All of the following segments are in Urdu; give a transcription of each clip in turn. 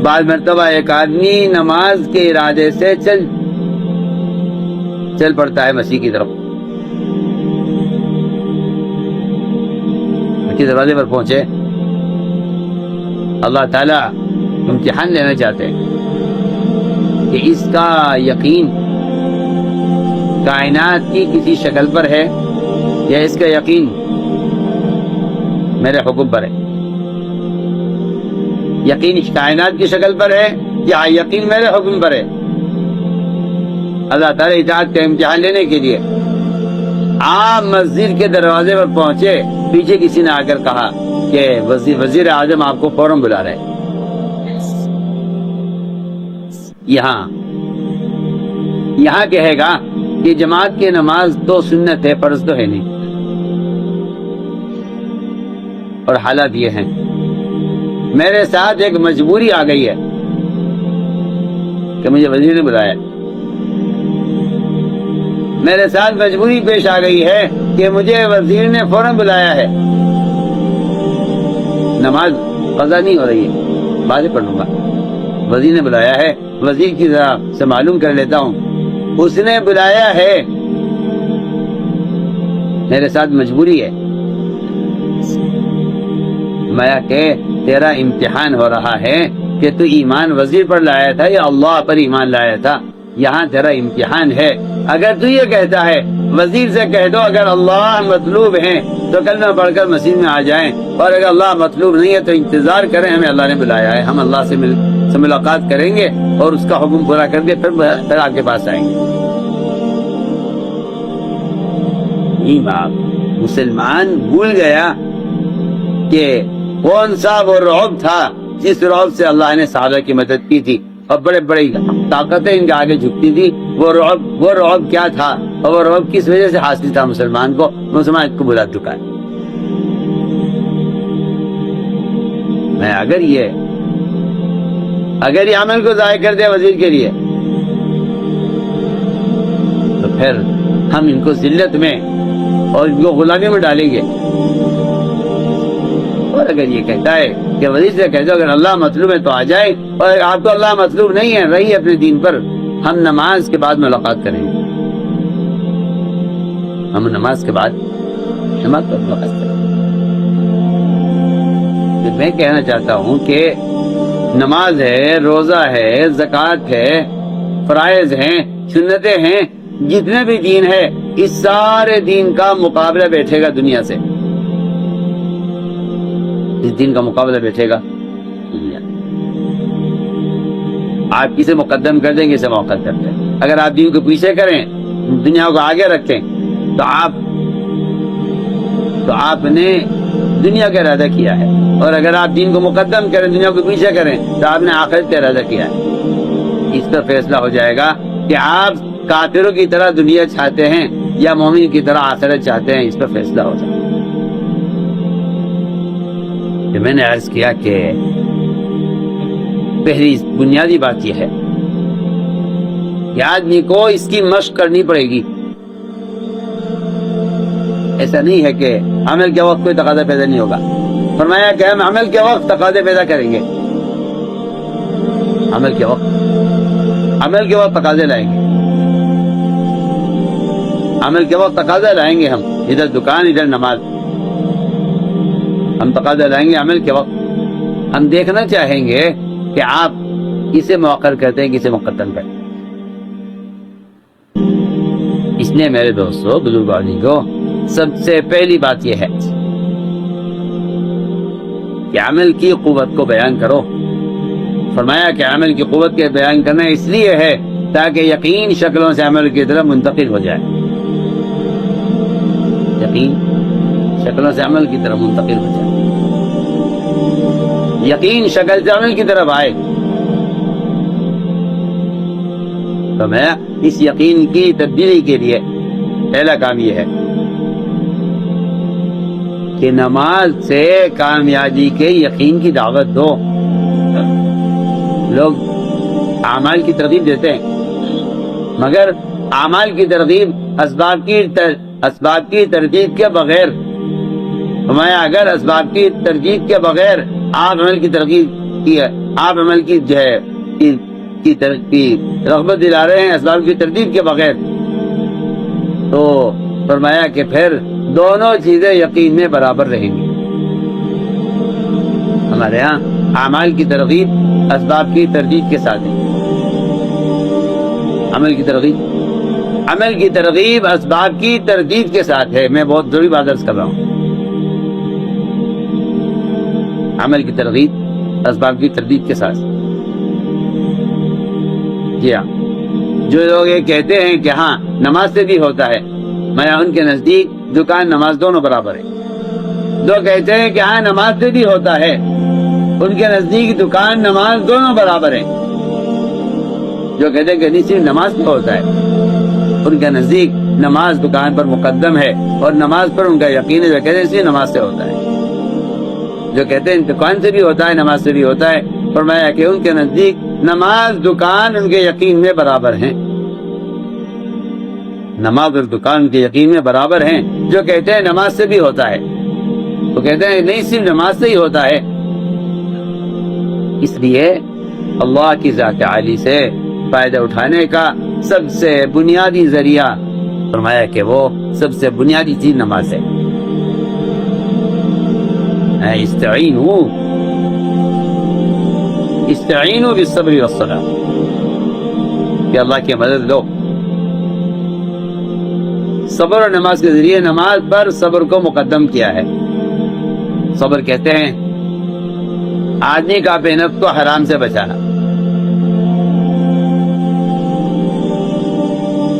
بعض مرتبہ ایک آدمی نماز کے ارادے سے چل پڑتا ہے مسیح کی طرف، کے دروازے پر پہنچے، اللہ تعالیٰ امتحان لینا چاہتے ہیں کہ اس کا یقین کائنات کی کسی شکل پر ہے یا اس کا یقین میرے حکم پر ہے، یقین اس کائنات کی شکل پر ہے یا یقین میرے حکم پر ہے۔ اللہ تعالیٰ اطاعت کا امتحان لینے کے لیے آپ مسجد کے دروازے پر پہنچے، پیچھے کسی نے آ کر کہا کہ وزیر اعظم آپ کو فوراً بلا رہے ہیں۔ یہاں کہے گا کہ جماعت کی نماز تو سنت ہے، فرض تو ہے نہیں، اور حالات یہ ہیں میرے ساتھ ایک مجبوری آ گئی ہے کہ مجھے وزیر نے بلایا، میرے ساتھ مجبوری پیش آ گئی ہے کہ مجھے وزیر نے فوراً بلایا ہے، نماز قضا نہیں ہو رہی ہے، بعد پڑھ لوں گا، وزیر نے بلایا ہے، وزیر کی ذرا سے معلوم کر لیتا ہوں، اس نے بلایا ہے، میرے ساتھ مجبوری ہے۔ میں کہ تیرا امتحان ہو رہا ہے کہ تو ایمان وزیر پر لایا تھا یا اللہ پر ایمان لایا تھا، یہاں تیرا امتحان ہے۔ اگر تو یہ کہتا ہے وزیر سے کہہ دو اگر اللہ مطلوب ہیں تو کلمہ پڑھ کر مسجد میں آ جائیں، اور اگر اللہ مطلوب نہیں ہے تو انتظار کریں، ہمیں اللہ نے بلایا ہے، ہم اللہ سے ملاقات کریں گے اور اس کا حکم پورا کر کے پھر آپ کے پاس آئیں گے۔ یہ بات مسلمان بھول گیا کہ کون سا وہ رعب تھا جس رعب سے اللہ نے صحابہ کی مدد کی تھی اور بڑے بڑے طاقتیں ان کے آگے جھکتی تھی، وہ رعب کیا تھا اور وہ رعب کس وجہ سے حاصل تھا مسلمان کو کو بلا چکا ہے۔ میں اگر یہ عمل کو ضائع کر دے وزیر کے لیے تو پھر ہم ان کو ذلت میں اور ان کو غلامی میں ڈالیں گے، اور اگر یہ کہتا ہے کہ وزیر سے کہہ دو اگر اللہ مطلوب ہے تو آ جائے، اور آپ کو اللہ مطلوب نہیں ہے، رہی اپنے دین پر، ہم نماز کے بعد ملاقات کریں گے، ہم نماز کے بعد ملاقات کریں گے۔ میں کہنا چاہتا ہوں کہ نماز ہے، روزہ ہے، زکوٰۃ ہے، فرائض ہیں، سنتیں ہیں، جتنے بھی دین ہے، اس سارے دین کا مقابلہ بیٹھے گا دنیا سے، اس دین کا مقابلہ بیٹھے گا دنیا۔ آپ کسے مقدم کر دیں گے، اسے موقع کر دیں۔ اگر آپ دین کو پیچھے کریں، دنیا کو آگے رکھیں تو آپ نے دنیا کا ارادہ کیا ہے، اور اگر آپ دین کو مقدم کریں، دنیا کو پیچھے کریں تو آپ نے آخرت کا ارادہ کیا ہے۔ اس پر فیصلہ ہو جائے گا کہ آپ کافروں کی طرح دنیا چاہتے ہیں یا مومن کی طرح آخرت چاہتے ہیں، اس پر فیصلہ ہو جائے گا۔ کہ میں نے عرض کیا کہ پہلی بنیادی بات یہ ہے کہ آدمی کو اس کی مشق کرنی پڑے گی۔ ایسا نہیں ہے کہ عمل کے وقت کوئی تقاضا پیدا نہیں ہوگا، فرمایا کہ ہم عمل کے وقت تقاضے پیدا کریں گے، عمل کے وقت تقاضے لائیں گے، عمل کے وقت تقاضا لائیں گے، ہم ادھر دکان ادھر نماز، ہم تقاضا لائیں گے عمل کے وقت۔ ہم دیکھنا چاہیں گے کہ آپ کسے مؤخر کرتے ہیں، کسے مقدم کرتے ہیں۔ اس لیے میرے دوستو، بزرگانی کو، سب سے پہلی بات یہ ہے کہ عمل کی قوت کو بیان کرو۔ فرمایا کہ عمل کی قوت کے بیان کرنا اس لیے ہے تاکہ یقین شکلوں سے عمل کی طرف منتقل ہو جائے، یقین شکلوں سے عمل کی طرف منتقل ہو جائے، یقین شکل سے عمل کی طرف آئے۔ تو میں اس یقین کی تبدیلی کے لیے پہلا کام یہ ہے کہ نماز سے کامیابی کے یقین کی دعوت دو۔ لوگ اعمال کی ترغیب دیتے ہیں، مگر اعمال کی ترغیب اسباب کی ترتیب کے بغیر، فرمایا اگر اسباب کی ترتیب کے بغیر آپ عمل کی ترغیب کی آپ عمل کی جو ہے کی رغبت دلا رہے ہیں اسباب کی ترتیب کے بغیر، تو فرمایا کہ پھر دونوں چیزیں یقین میں برابر رہیں گی۔ ہمارے ہاں اعمال کی ترغیب اسباب کی ترتیب کے ساتھ ہے، عمل کی ترغیب اسباب کی ترتیب کے ساتھ ہے۔ میں بہت ضروری بات عرض کر رہا ہوں، عمل کی ترغیب اسباب کی ترتیب کے ساتھ۔ جی ہاں، جو لوگ یہ کہتے ہیں کہ ہاں نماز سے بھی ہوتا ہے، میں ان کے نزدیک دکان نماز دونوں برابر ہے۔ جو کہتے ہیں کہ ہاں نماز سے بھی ہوتا ہے، ان کے نزدیک دکان نماز دونوں برابر ہیں۔ جو کہتے ہیں کہ نہیں صرف نماز پہ ہوتا ہے، ان کے نزدیک نماز دکان پر مقدم ہے اور نماز پر ان کا یقین ہے۔ جو کہتے ہیں صرف نماز سے ہوتا ہے، جو کہتے ہیں دکان سے بھی ہوتا ہے نماز سے بھی ہوتا ہے، فرمایا کہ ان کے نزدیک نماز دکان ان کے یقین میں برابر ہیں، نماز اور دکان ان کے یقین میں برابر ہیں۔ جو کہتے ہیں نماز سے بھی ہوتا ہے، تو کہتے ہیں نہیں صرف نماز سے ہی ہوتا ہے۔ اس لیے اللہ کی ذات عالی سے فائدہ اٹھانے کا سب سے بنیادی ذریعہ فرمایا کہ وہ سب سے بنیادی چیز نماز ہے۔ استعینوا بالصبر والصلاۃ، کہ اللہ کی مدد لو صبر اور نماز کے ذریعے۔ نماز پر صبر کو مقدم کیا ہے۔ صبر کہتے ہیں آدمی کا اپنے نفس کو حرام سے بچانا،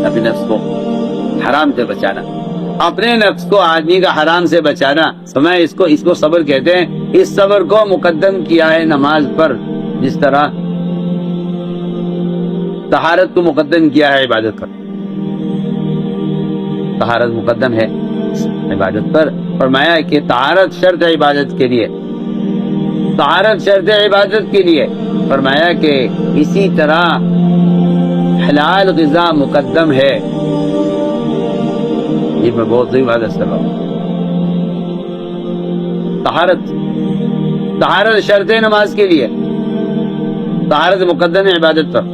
اپنے نفس کو حرام سے بچانا، اپنے نفس کو آدمی کا حرام سے بچانا، سمجھے اس کو صبر کہتے ہیں۔ اس صبر کو مقدم کیا ہے نماز پر، جس طرح طہارت کو مقدم کیا ہے عبادت پر۔ طہارت مقدم ہے عبادت پر، فرمایا کہ طہارت شرط ہے عبادت کے لیے، طہارت شرط ہے عبادت کے لیے۔ فرمایا کہ اسی طرح حلال غذا مقدم ہے۔ یہ میں بہت ضروری بات کر رہا ہوں، طہارت شرط ہے نماز کے لیے، طہارت مقدم ہے عبادت پر۔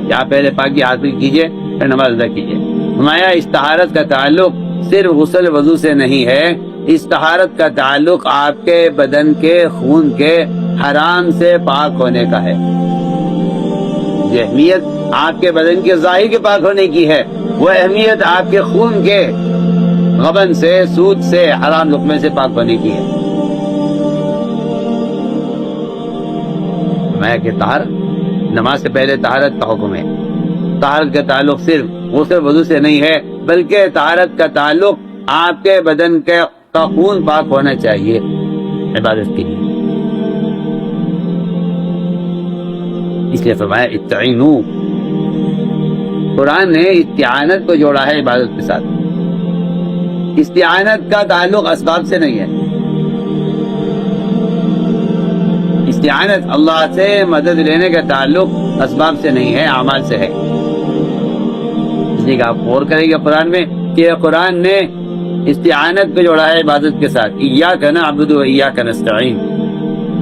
یا پہلے پاکی حاصل کیجئے پھر نماز ادا کیجئے۔ فرمایا اس طہارت کا تعلق صرف غسل وضو سے نہیں ہے، اس طہارت کا تعلق آپ کے بدن کے خون کے حرام سے پاک ہونے کا ہے۔ یہ اہمیت آپ کے بدن کے ظاہر کے پاک ہونے کی ہے، وہ اہمیت آپ کے خون کے غبن سے، سود سے، حرام لقمے سے پاک ہونے کی ہے۔ میں کہ طہارت نماز سے پہلے طہارت کا حکم ہے۔ طہارت کا تعلق صرف غسل وضو سے نہیں ہے، بلکہ طہارت کا تعلق آپ کے بدن کا خون پاک ہونا چاہیے عبادت کے لیے۔ اس لیے فرمایا استعینوا، قرآن نے استعانت کو جوڑا ہے عبادت کے ساتھ۔ استعانت کا تعلق اسباب سے نہیں ہے، استعانت اللہ سے مدد لینے کا تعلق اسباب سے نہیں ہے، اعمال سے ہے۔ اس لیے کہ آپ غور کریں گے قرآن میں کہ قرآن نے استعانت کو جوڑا ہے عبادت کے ساتھ۔ ایاک نعبد و ایاک نستعین،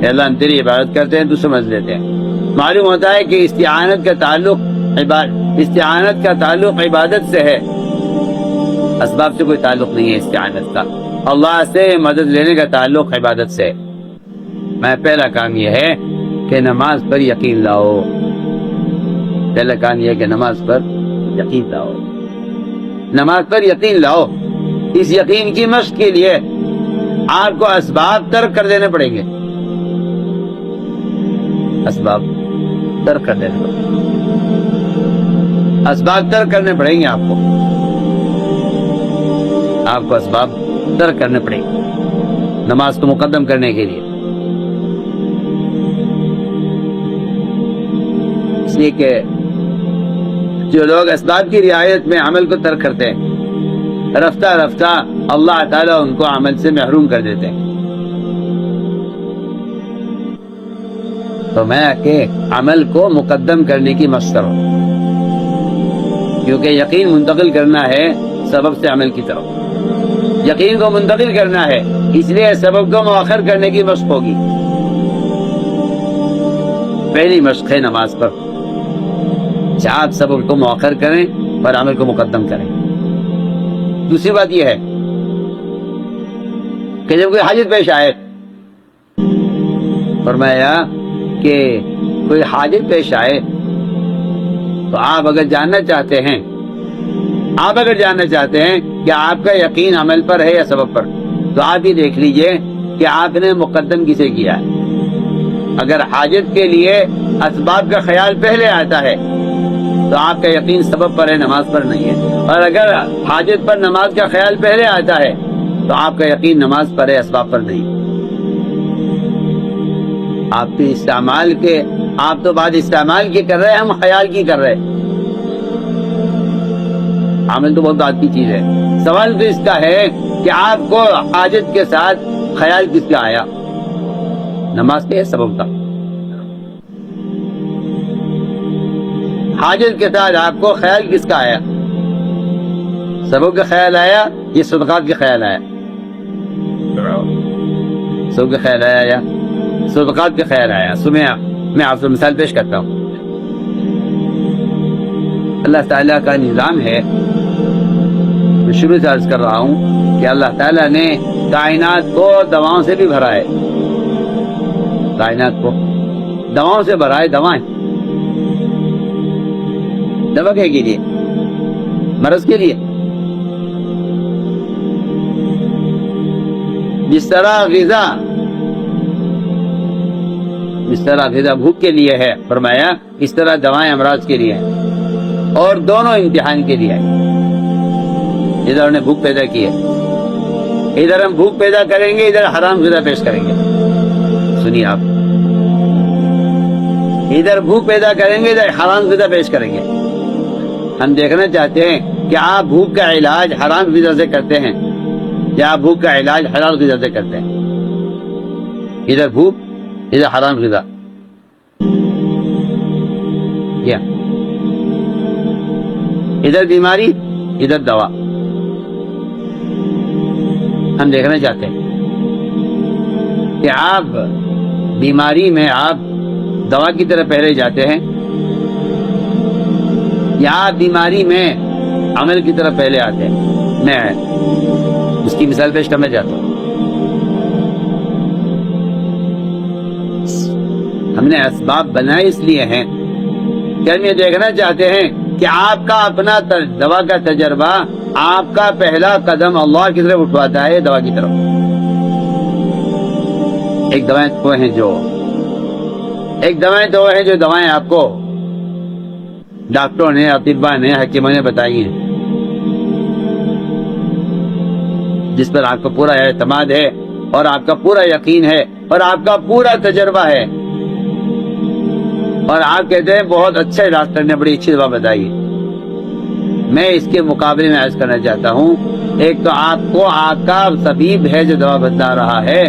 اے اللہ ہم تیری عبادت کرتے ہیں تو سمجھ لیتے ہیں۔ معلوم ہوتا ہے کہ استعانت کا تعلق عبادت سے ہے، اسباب سے کوئی تعلق نہیں ہے استعانت کا۔ اللہ سے مدد لینے کا تعلق عبادت سے ہے۔ میں پہلا کام یہ ہے کہ نماز پر یقین لاؤ، پہلا کام یہ ہے کہ نماز پر یقین لاؤ، نماز پر یقین لاؤ۔ اس یقین کی مشق کے لیے آپ کو اسباب ترک کر دینے پڑیں گے، اسباب ترک کر دینے پڑیں گے، اسباب ترک کرنے پڑیں گے آپ کو اسباب ترک کرنے پڑیں گے نماز کو مقدم کرنے کے لیے۔ اس لیے کہ جو لوگ اسباب کی رعایت میں عمل کو ترک کرتے ہیں، رفتہ رفتہ اللہ تعالیٰ ان کو عمل سے محروم کر دیتے ہیں۔ تو میں کہ عمل کو مقدم کرنے کی مشق کروں، کیونکہ یقین منتقل کرنا ہے سبب سے عمل کی طرف، یقین کو منتقل کرنا ہے، اس لیے سبب کو مؤخر کرنے کی مشق ہوگی۔ پہلی مشق ہے نماز پر، آپ سبب کو مؤخر کریں اور عمل کو مقدم کریں۔ دوسری بات یہ ہے کہ جب کوئی حاجت پیش آئے، فرمایا کہ کوئی حاجت پیش آئے تو آپ اگر جاننا چاہتے ہیں کہ آپ کا یقین عمل پر ہے یا سبب پر، تو آپ یہ دیکھ لیجئے کہ آپ نے مقدم کسے کیا ہے۔ اگر حاجت کے لیے اسباب کا خیال پہلے آتا ہے تو آپ کا یقین سبب پر ہے، نماز پر نہیں ہے، اور اگر حاجت پر نماز کا خیال پہلے آتا ہے تو آپ کا یقین نماز پر ہے، اسباب پر نہیں۔ آپ تو بات استعمال کی کر رہے ہیں، ہم خیال کی کر رہے ہیں۔ عمل تو بہت بات کی چیز ہے، سوال تو اس کا ہے کہ آپ کو حاجت کے ساتھ خیال کس کا آیا؟ نماز کے سبب کا۔ حاجت کے ساتھ آپ کو خیال کس کا آیا؟ سبب کا خیال آیا یہ صدقات کا خیال آیا؟ سبب کا خیال آیا یا صدقات کا خیال آیا؟ میں آپ سے مثال پیش کرتا ہوں۔ اللہ تعالیٰ کا نظام ہے، میں شروع سے عرض کر رہا ہوں کہ اللہ تعالیٰ نے کائنات کو دواؤں سے بھی بھرا ہے، کائنات کو دواؤں سے بھرا ہے۔ دوائیں دوا کے لیے، مرض کے لیے، جس طرح غذا بھوک کے لیے ہے، فرمایا اس طرح دوائیں امراض کے لیے ہیں، اور دونوں امتحان کے لیے ہیں۔ ادھر نے بھوک پیدا کی ہے، ادھر ہم بھوک پیدا کریں گے، ادھر حرام غذا پیش کریں گے۔ سنیے آپ، ادھر بھوک پیدا کریں گے، ادھر حرام غذا پیش کریں گے۔ ہم دیکھنا چاہتے ہیں کہ آپ بھوک کا علاج حرام غذا سے کرتے ہیں یا آپ بھوک کا علاج حلال غذا سے کرتے ہیں۔ ادھر بھوک، ادھر حرام غذا، یا ادھر بیماری، ادھر دوا۔ ہم دیکھنا چاہتے ہیں کہ آپ بیماری میں آپ دوا کی طرف پہلے جاتے ہیں یا آپ بیماری میں عمل کی طرف پہلے آتے ہیں۔ میں اس کی مثال پیش کرنا چاہتا ہوں۔ ہم نے اسباب بنائے اس لیے ہیں کہ ہم یہ دیکھنا چاہتے ہیں کہ آپ کا اپنا دوا کا تجربہ آپ کا پہلا قدم اللہ کی طرف اٹھواتا ہے، دوا کی طرف۔ ایک دوائیں تو ہیں جو دوائیں آپ کو ڈاکٹروں نے، اطباء نے، حکیموں نے بتائی ہیں، جس پر آپ کا پورا اعتماد ہے اور آپ کا پورا یقین ہے اور آپ کا پورا تجربہ ہے، اور آپ کہتے ہیں بہت اچھے ڈاکٹر نے بڑی اچھی دوا بتائی ہے۔ میں اس کے مقابلے میں عرض کرنا چاہتا ہوں، ایک تو آپ کو آپ کا طبیب ہے جو دوا بتا رہا ہے،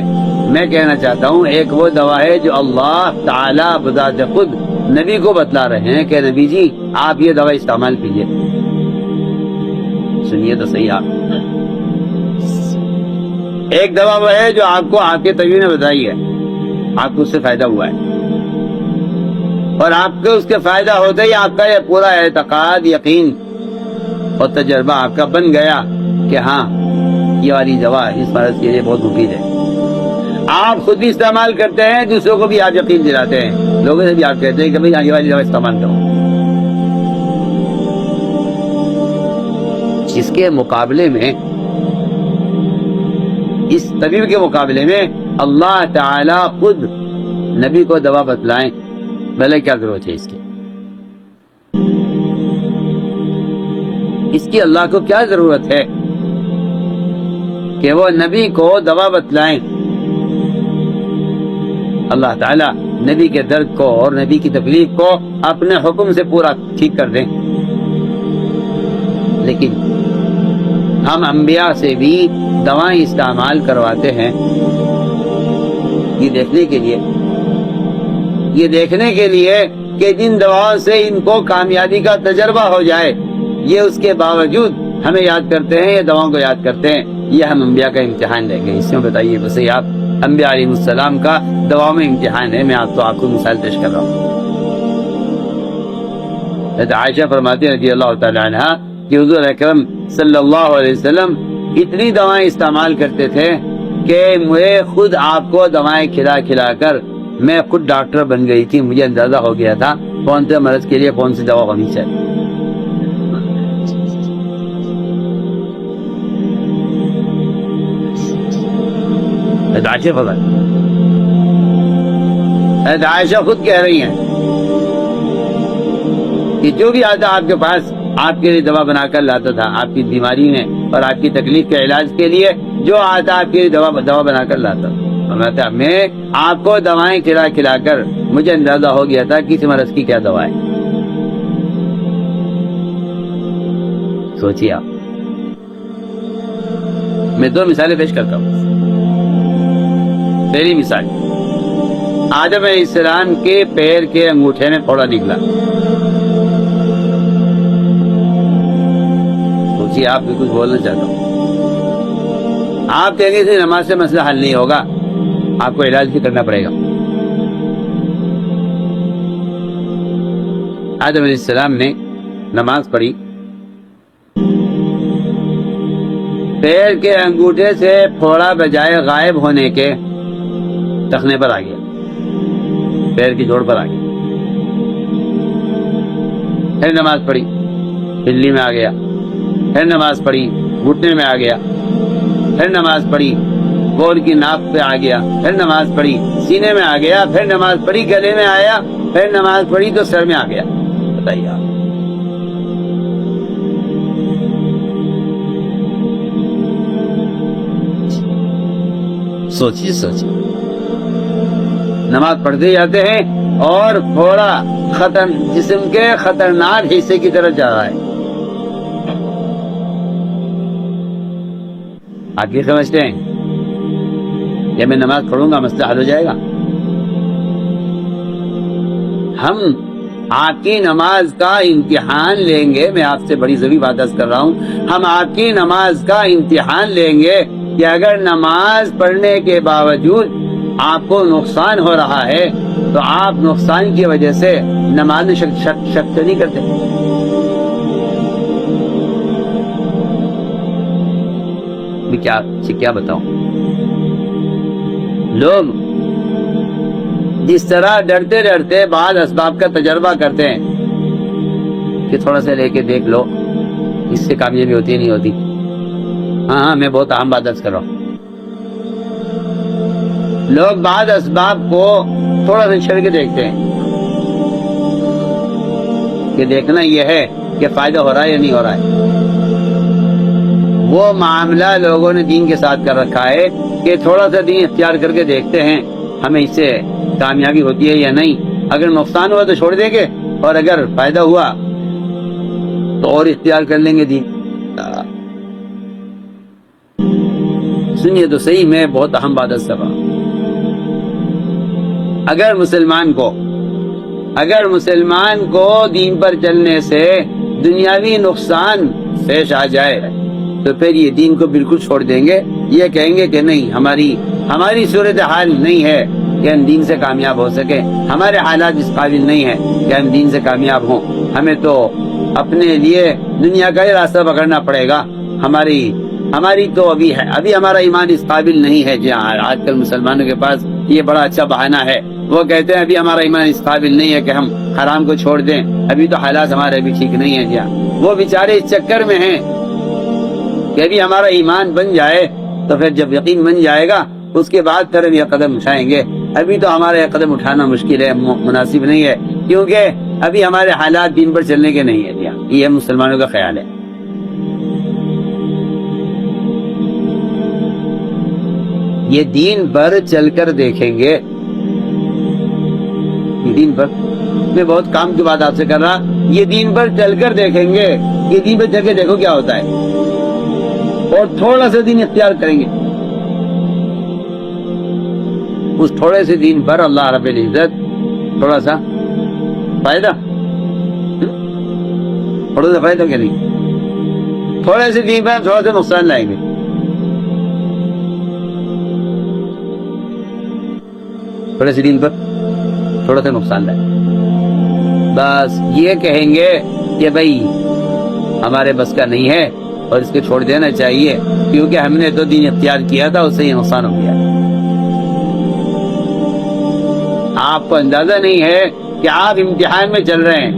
میں کہنا چاہتا ہوں ایک وہ دوا ہے جو اللہ تعالیٰ بذات خود نبی کو بتلا رہے ہیں کہ نبی جی آپ یہ دوا استعمال کیجئے۔ سنیے تو صحیح، آپ ایک دوا وہ ہے جو آپ کو آپ کے طبیب نے بتائی ہے، آپ کو اس سے فائدہ ہوا ہے، اور آپ کو اس کے فائدہ ہوتے ہی آپ کا یہ پورا اعتقاد، یقین اور تجربہ آپ کا بن گیا کہ ہاں یہ والی دوا اس مرض کے لیے بہت مفید ہے۔ آپ خود بھی استعمال کرتے ہیں، دوسروں کو بھی آپ یقین دلاتے ہیں، لوگوں سے بھی آپ کہتے ہیں کہ بھئی یہ والی دوا استعمال کرو۔ اس کے مقابلے میں، اس طبیب کے مقابلے میں اللہ تعالی خود نبی کو دوا بتلائیں، بھلے کیا ضرورت ہے اس کی اللہ کو کیا ضرورت ہے کہ وہ نبی کو دوا بتلائیں؟ اللہ تعالیٰ نبی کے درد کو اور نبی کی تکلیف کو اپنے حکم سے پورا ٹھیک کر دیں، لیکن ہم انبیاء سے بھی دوائیں استعمال کرواتے ہیں یہ دیکھنے کے لیے کہ جن دواؤں سے ان کو کامیابی کا تجربہ ہو جائے، یہ اس کے باوجود ہمیں یاد کرتے ہیں، یہ دواؤں کو یاد کرتے ہیں۔ یہ ہم انبیاء کا امتحان لیں گے۔ اس میں بتائیے بس آپ انبیاء علیہ السلام کا دواؤں میں امتحان ہے۔ میں آپ کو مثال پیش کر رہا ہوں۔ عائشہ فرماتی رضی اللہ تعالی عنہا کہ حضور اکرم صلی اللہ علیہ وسلم اتنی دوائیں استعمال کرتے تھے کہ مجھے خود آپ کو دوائیں کھلا کھلا کر میں خود ڈاکٹر بن گئی تھی. مجھے اندازہ ہو گیا تھا کون سے مرض کے لیے کون سی دوا ہونی چاہیے. عائشہ خود کہہ رہی ہیں کہ جو بھی آتا آپ کے پاس آپ کے لیے دوا بنا کر لاتا تھا آپ کی بیماری میں اور آپ کی تکلیف کے علاج کے لیے جو آتا آپ کے لیے دوا بنا کر لاتا. میں آپ کو دوائیں کھلا کھلا کر مجھے اندازہ ہو گیا تھا کسی مرض کی کیا دوا ہے. سوچیے آپ. میں 2 مثالیں پیش کرتا ہوں. پہلی مثال آدم علیہ السلام کے پیر کے انگوٹھے میں پھوڑا نکلا. سوچیے آپ بھی کچھ بولنا چاہتا ہوں. آپ کہیں گے کہ نماز سے مسئلہ حل نہیں ہوگا آپ کو علاج بھی کرنا پڑے گا. آدم علیہ السلام نے نماز پڑھی پیر کے انگوٹھے سے پھوڑا بجائے غائب ہونے کے ٹخنے پر آ گیا پیر کی جوڑ پر آ گیا. پھر نماز پڑھی پلی میں آ گیا. پھر نماز پڑھی گھٹنے میں آ گیا. پھر نماز پڑھی گول کی ناک پہ آ گیا. پھر نماز پڑھی سینے میں آ گیا. پھر نماز پڑھی گلے میں آیا. پھر نماز پڑھی تو سر میں آ گیا. بتائیے آپ. سوچیے نماز پڑھتے جاتے ہیں اور تھوڑا جسم کے خطرناک حصے کی طرف جا رہا ہے. آپ یہ سمجھتے ہیں کہ میں نماز پڑھوں گا مسئلہ حل ہو جائے گا؟ ہم آپ کی نماز کا امتحان لیں گے. میں آپ سے بڑی ضروری بات کر رہا ہوں. ہم آپ کی نماز کا امتحان لیں گے کہ اگر نماز پڑھنے کے باوجود آپ کو نقصان ہو رہا ہے تو آپ نقصان کی وجہ سے نماز میں شک نہیں کرتے. کیا بتاؤں. لوگ جس طرح ڈرتے ڈرتے بعض اسباب کا تجربہ کرتے ہیں کہ تھوڑا سا لے کے دیکھ لو اس سے کامیابی ہوتی نہیں ہوتی. ہاں میں بہت اہم بات کر رہا ہوں. لوگ بعض اسباب کو تھوڑا سا چھڑ کے دیکھتے ہیں کہ دیکھنا یہ ہے کہ فائدہ ہو رہا ہے یا نہیں ہو رہا ہے. وہ معاملہ لوگوں نے دین کے ساتھ کر رکھا ہے کہ تھوڑا سا دین اختیار کر کے دیکھتے ہیں ہمیں اس سے کامیابی ہوتی ہے یا نہیں. اگر نقصان ہوا تو چھوڑ دیں گے اور اگر فائدہ ہوا تو اور اختیار کر لیں گے دین. سنیے تو صحیح میں بہت اہم بات کر رہا ہوں. اگر مسلمان کو دین پر چلنے سے دنیاوی نقصان پیش آ جائے تو پھر یہ دین کو بالکل چھوڑ دیں گے. یہ کہیں گے کہ نہیں ہماری صورتحال نہیں ہے کہ ہم دین سے کامیاب ہو سکے. ہمارے حالات اس قابل نہیں ہیں کہ ہم دین سے کامیاب ہوں. ہمیں تو اپنے لیے دنیا کا ہی راستہ پکڑنا پڑے گا. ہماری تو ابھی ہمارا ایمان اس قابل نہیں ہے. جی ہاں آج کل مسلمانوں کے پاس یہ بڑا اچھا بہانہ ہے. وہ کہتے ہیں ابھی ہمارا ایمان اس قابل نہیں ہے کہ ہم حرام کو چھوڑ دیں. ابھی تو حالات ہمارے ابھی ٹھیک نہیں ہیں. جی ہاں وہ بیچارے اس چکر میں ہیں کہ ابھی ہمارا ایمان بن جائے تو پھر جب یقین بن جائے گا اس کے بعد پھر ہم یہ قدم اٹھائیں گے. ابھی تو ہمارا یہ قدم اٹھانا مشکل ہے, مناسب نہیں ہے, کیونکہ ابھی ہمارے حالات دین پر چلنے کے نہیں ہیں. یہ مسلمانوں کا خیال ہے. یہ دین پر چل کر دیکھیں گے. دین پر میں بہت کام کی بات آپ سے کر رہا. یہ دین پر چل کر دیکھیں گے. یہ دین پر چل کے دیکھو کیا ہوتا ہے اور تھوڑا سا دین اختیار کریں گے. اس تھوڑے سے دین پر اللہ رب العزت تھوڑا سا فائدہ کیا نہیں, تھوڑے سے دین پر تھوڑا سا نقصان لائیں گے. تھوڑے سے دین پر تھوڑا سا نقصان لائیں. بس یہ کہیں گے کہ بھائی ہمارے بس کا نہیں ہے اور اس کو چھوڑ دینا چاہیے کیونکہ ہم نے تو دین اختیار کیا تھا، اس سے یہ نقصان ہو گیا۔ آپ کو اندازہ نہیں ہے کہ آپ امتحان میں چل رہے ہیں،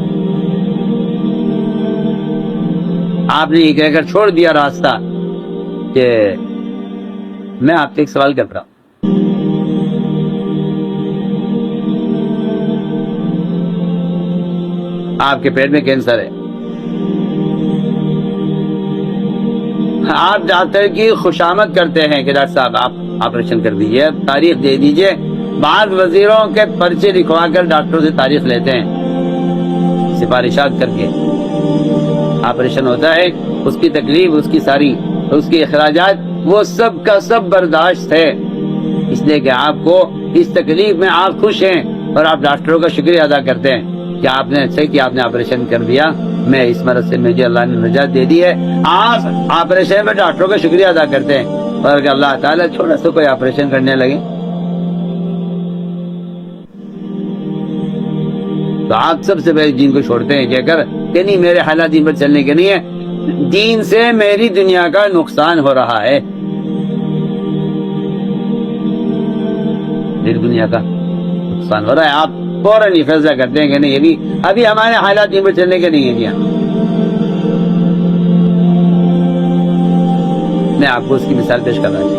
آپ نے یہ کہہ کر چھوڑ دیا راستہ کہ میں آپ سے ایک سوال کر رہا ہوں، آپ کے پیٹ میں کینسر ہے، آپ ڈاکٹر کی خوشامد کرتے ہیں کہ ڈاکٹر صاحب آپ آپریشن کر دیجئے، تاریخ دے دیجئے۔ بعض وزیروں کے پرچے لکھوا کر ڈاکٹروں سے تاریخ لیتے ہیں سفارشات کر کے، آپریشن ہوتا ہے، اس کی تکلیف، اس کی ساری اس کے اخراجات وہ سب کا سب برداشت ہے، اس لیے کہ آپ کو اس تکلیف میں آپ خوش ہیں اور آپ ڈاکٹروں کا شکریہ ادا کرتے ہیں کہ آپ نے اچھا کہ آپ نے آپریشن کر دیا، میں اس مرض سے مجھے اللہ نے نجات دے دی ہے۔ آپ آپریشن میں ڈاکٹروں کا شکریہ ادا کرتے ہیں اور کہ اللہ تعالیٰ چھوڑا سا کوئی آپریشن کرنے لگے تو آپ سب سے پہلے دین کو چھوڑتے ہیں کہہ کر کہ نہیں میرے حالات دین پر چلنے کے نہیں ہے، دین سے میری دنیا کا نقصان ہو رہا ہے، میری دنیا کا نقصان ہو رہا ہے۔ آپ فوراً یہ فیصلہ کرتے ہیں کہ نہیں ابھی ہمارے حالات دین پر چلنے کے نہیں ہیں۔ میں آپ کو اس کی مثال پیش کرنا چاہیے،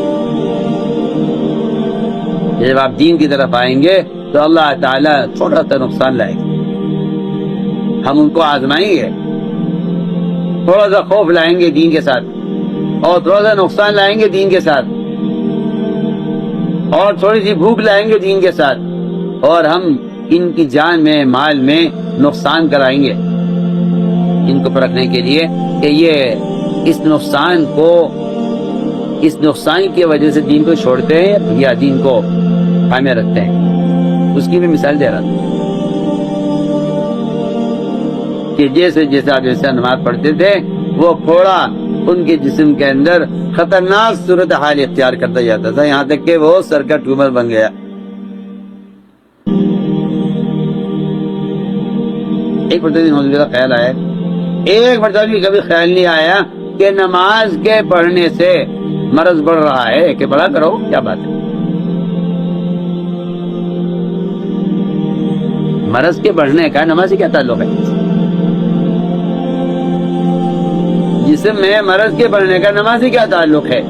جب آپ دین کی طرف آئیں گے تو اللہ تعالیٰ چھوٹا سا نقصان لائے گا، ہم ان کو آزمائیں گے، تھوڑا سا خوف لائیں گے دین کے ساتھ اور تھوڑا سا نقصان لائیں گے دین کے ساتھ اور تھوڑی سی بھوک لائیں گے دین کے ساتھ، اور ہم ان کی جان میں مال میں نقصان کرائیں گے ان کو پرکھنے کے لیے کہ یہ اس نقصان کی وجہ سے دین کو چھوڑتے ہیں یا دین کو خامیہ رکھتے ہیں۔ اس کی بھی مثال دے رہا تھا کہ جیسے آپ نماز پڑھتے تھے وہ پھوڑا ان کے جسم کے اندر خطرناک صورتحال اختیار کرتا جاتا تھا، یہاں تک کہ وہ سر کا ٹیومر بن گیا۔ ایک مرتبہ خیال آیا، ایک مرتبہ بھی کبھی خیال نہیں آیا کہ نماز کے پڑھنے سے مرض بڑھ رہا ہے کہ بڑا کرو، کیا بات ہے؟ مرض کے بڑھنے کا نماز سے کیا تعلق ہے؟ جسم میں مرض کے بڑھنے کا نماز سے کیا تعلق ہے؟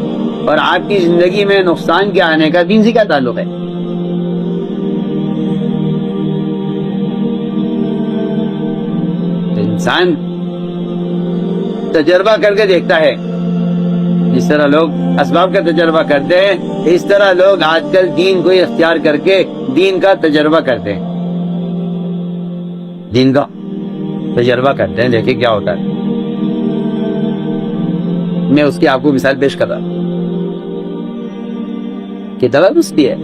اور آپ کی زندگی میں نقصان کے آنے کا دین سے کیا تعلق ہے؟ انسان تجربہ کر کے دیکھتا ہے، جس طرح لوگ اسباب کا تجربہ کرتے ہیں اس طرح لوگ آج کل دین کو اختیار کر کے دین کا تجربہ کرتے ہیں، دین کا تجربہ کرتے ہیں، دیکھیں کیا ہوتا ہے۔ میں اس کی آپ کو مثال پیش کر رہا کہ دوا اس کی ہے،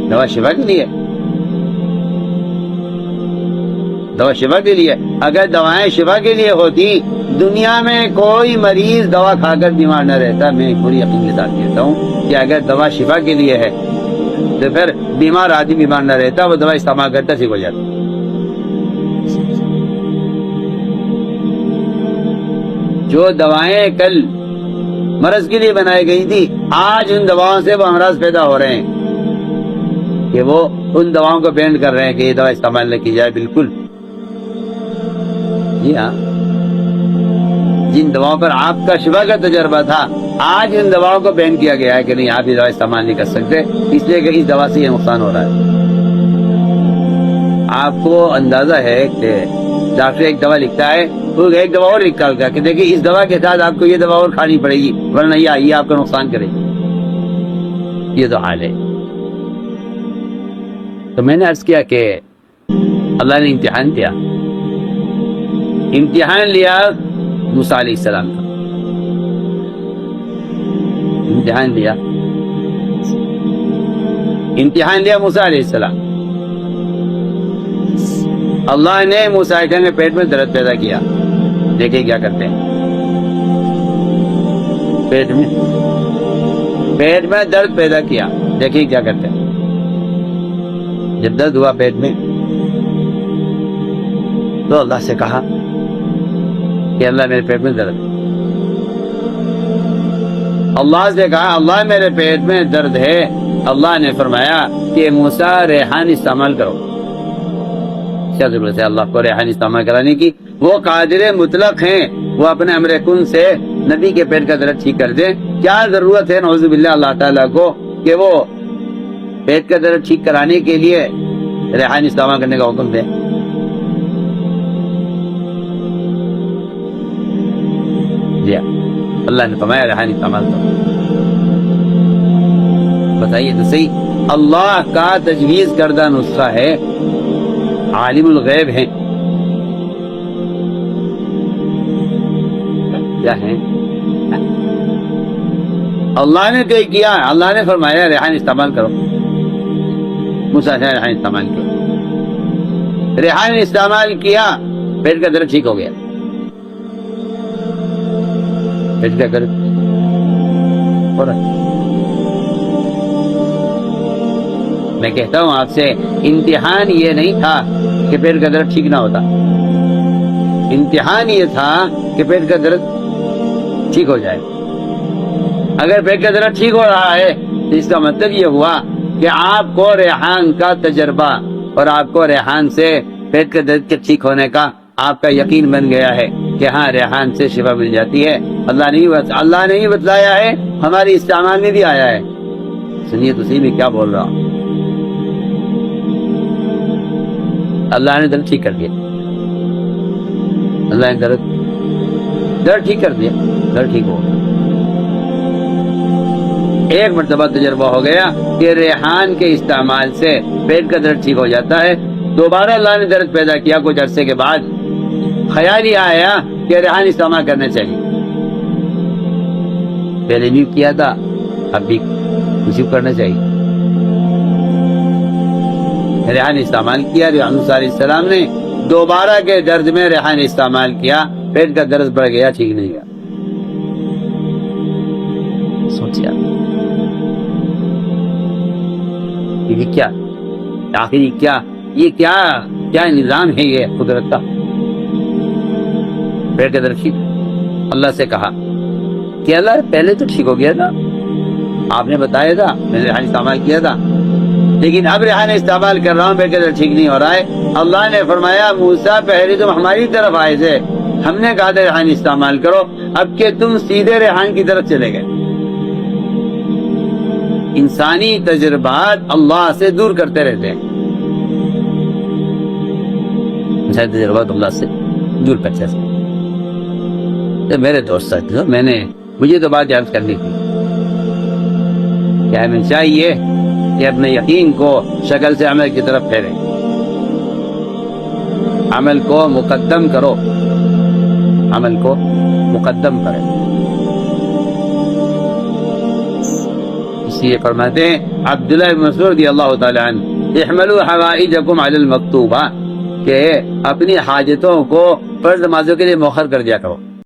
دوا شفا کے لیے، دوا شفا کے لیے۔ اگر دوائیں شفا کے لیے ہوتی دنیا میں کوئی مریض دوا کھا کر بیمار نہ رہتا۔ میں پوری یقین کے ساتھ کہتا ہوں کہ اگر دوا شفا کے لیے ہے تو پھر بیمار آدمی بیمار نہ رہتا، وہ دوا استعمال کرتا ٹھیک ہو جاتا۔ جو دوائیں کل مرض کے لیے بنائی گئی تھی آج ان دواؤں سے وہ امراض پیدا ہو رہے ہیں کہ وہ ان دواؤں کو بین کر رہے ہیں کہ یہ دوا استعمال نہ کی جائے۔ بالکل جی ہاں، جن دواؤں پر آپ کا شفا کا تجربہ تھا آج ان دواؤں کو بین کیا گیا ہے کہ نہیں آپ یہ دوا استعمال نہیں کر سکتے، اس لیے کہ اس دوا سے یہ نقصان ہو رہا ہے۔ آپ کو اندازہ ہے کہ ڈاکٹر ایک دوا لکھتا ہے، وہ ایک دوا اور لکھتا ہے کہ دیکھیں اس دوا کے ساتھ آپ کو یہ دوا اور کھانی پڑے گی ورنہ یہ آپ کا نقصان کرے گی۔ یہ تو حال ہے۔ تو میں نے عرض کیا کہ اللہ نے امتحان لیا موسیٰ علیہ السلام کا، امتحان لیا موسیٰ علیہ السلام۔ اللہ نے موسیٰ علیہ السلام کے پیٹ میں درد پیدا کیا، دیکھیں کیا کرتے ہیں، پیٹ میں درد پیدا کیا، دیکھیں کیا کرتے ہیں۔ جب درد ہوا پیٹ میں تو اللہ سے کہا کہ اللہ میرے پیٹ میں درد ہے. اللہ سے کہا اللہ میرے پیٹ میں درد ہے. اللہ نے فرمایا کہ موسیٰ ریحان استعمال کرو. کیا ضرورت ہے اللہ کو ریحان استعمال کرانے کی؟ وہ قادر مطلق ہیں، وہ اپنے امر کن سے نبی کے پیٹ کا درد ٹھیک کر دیں. کیا ضرورت ہے نعوذ باللہ اللہ تعالیٰ کو کہ وہ پیٹ کا درد ٹھیک کرانے کے لیے ریحان استعمال کرنے کا حکم دیں؟ اللہ نے فرمایا ریحان استعمال کرو. بتائیے تو صحیح، اللہ کا تجویز کردہ نسخہ ہے، عالم الغیب ہیں. کیا ہے؟ اللہ نے طے کیا، اللہ نے فرمایا ریحان استعمال کرو. موسیٰ نے ریحان استعمال کیا، ریحان استعمال کیا، پیٹ کا درد ٹھیک ہو گیا. پیٹ کا درد ہو رہا ہے. میں کہتا ہوں آپ سے، امتحان یہ نہیں تھا کہ پیٹ کا درد ٹھیک نہ ہوتا، امتحان یہ تھا کہ پیٹ کا درد ٹھیک ہو جائے. اگر پیٹ کا درد ٹھیک ہو رہا ہے تو اس کا مطلب یہ ہوا کہ آپ کو ریحان کا تجربہ اور آپ کو ریحان سے پیٹ کے درد کے ٹھیک ہونے کا آپ کا یقین بن گیا ہے کہ ہاں ریحان سے شفا مل جاتی ہے. اللہ نے ہی بتلایا ہے، ہماری استعمال میں بھی آیا ہے. سنیے تو صحیح میں کیا بول رہا ہوں. اللہ نے درد ٹھیک کر دیا، اللہ نے درد ٹھیک کر دیا، درد ٹھیک ہو گیا. ایک مرتبہ تجربہ ہو گیا کہ ریحان کے استعمال سے پیٹ کا درد ٹھیک ہو جاتا ہے. دوبارہ اللہ نے درد پیدا کیا کچھ عرصے کے بعد، خیال یہ آیا کہ ریحان استعمال کرنا چاہیے. پہلے نہیں کیا تھا، اب بھی اسی کو کرنا چاہیے. ریحان استعمال کیا، ریحان علیہ السلام نے دوبارہ کے درد میں ریحان استعمال کیا، پیٹ کا درد بڑھ گیا، ٹھیک نہیں گیا. سوچیا یہ کیا آخر یہ کیا نظام ہے یہ قدرت کا. پیٹ کا درد ٹھیک. اللہ سے کہا کہ اللہ پہلے تو ٹھیک ہو گیا تھا، آپ نے بتایا تھا، میں نے ریحان استعمال کیا تھا، لیکن اب ریحان استعمال کر رہا ہوں، پیٹ کا درد ٹھیک نہیں ہو رہا ہے. اللہ نے فرمایا موسیٰ پہلے تم ہماری طرف آئے تھے، ہم نے کہا تھا ریحان استعمال کرو، اب کہ تم سیدھے ریحان کی طرف چلے گئے. انسانی تجربات اللہ سے دور کرتے رہتے ہیں، انسانی تجربات اللہ سے دور کرتے ہیں. میرے دوست ساتھیوں، مجھے تو بات یاد کرنی تھی کہ ہمیں چاہیے کہ اپنے یقین کو شکل سے عمل کی طرف پھیریں، عمل کو مقدم کرو، عمل کو مقدم کریں. اس لیے فرماتے ہیں عبداللہ بن مسعود رضی اللہ تعالی عنہ، احملوا حوائجکم علی المکتوبہ، کہ اپنی حاجتوں کو فرض نمازوں کے لیے مؤخر کر دیا کرو.